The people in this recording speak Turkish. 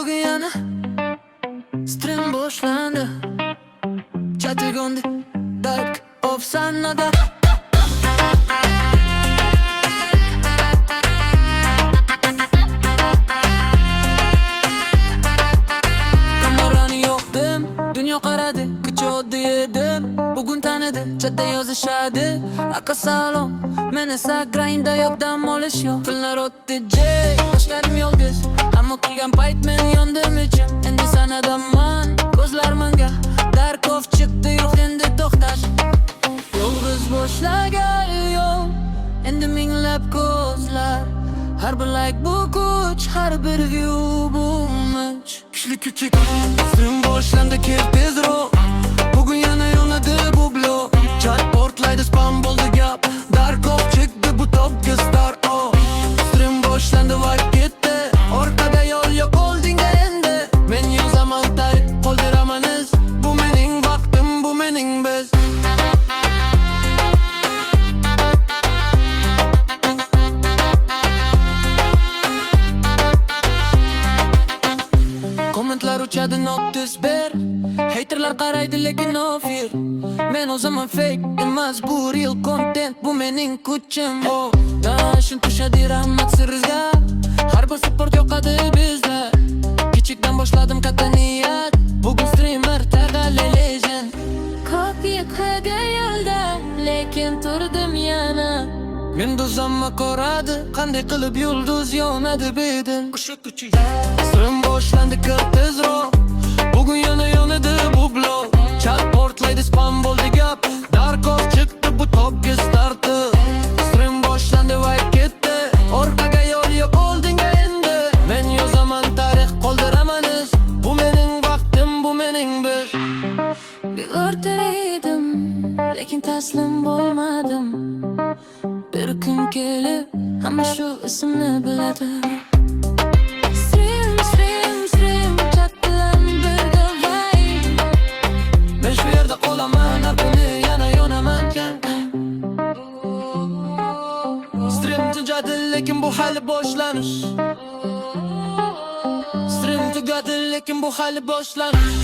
Bugün yana stream boşlandı. Çatıgondu dark of sanada. Kameranı yoktum, dünya karadı. Kıçı yedim, bugün tanıdı. Çatı yazışadı, aka salon. Men esa grindda yok, dam olish yok. Kunlar o'tdi jay, boshladim yo'l biz. Ammo qilgan payt men yondim ichim. Endi sanadaman, ko'zlar menga dark of chiqdi, yo'q endi to'xtash. Yolg'iz boshlagan yo'l, endi minglab ko'zlar. Har bir like bu kuch, har bir view bu umid. Kuchli kuchik, stream boshlandi, kel tezroq. Bugün yana yonadı bu blok. Chat portlaydı, spam bo'ldi gap. Dark of chiqdi bu topga start. Oh, stream boshlandı, vibe ketdi. Orqada yo'l yo'q, oldinga endi. Men yozaman tarix, qoldiramanız. Bu mening vaqtim, bu mening biz. Kommentlar uçadı, notice ber. Haterlar qaraydi lekin no fear. Men o zaman fake emas, bu real content, bu mening kuchim. Oh, dashin tushadi rahmat sizga. Har bir support yoqadi bizda. Kichikdan boshladim katta niyat. Bugun streamer tag'ali legend. Kopya qilgan yo'ldan, lekin turdim yana. Gündüz amma ko'radi, qanday qilib yulduz yonadi bedin. Stream boshlandi, kir tezroq. Bugün yana yonadı bu blok. Chat portlaydı, spam bo'ldi gap. Dark of chiqdi, bu topga starti. Stream boshlandı, vibe ketdi. Orqaga yo'l yo'q, oldinga endi. Men yozaman tarix, qoldiramanız. Bu mening vaqtim, bu mening biz. Bir o'rtada edim, lekin taslim bo'lmadim. Bir kun kelib, hamma shu ismni biladi. Lekin bu hali boshlanish. Stream tugadi, lekin bu hali boshlanish.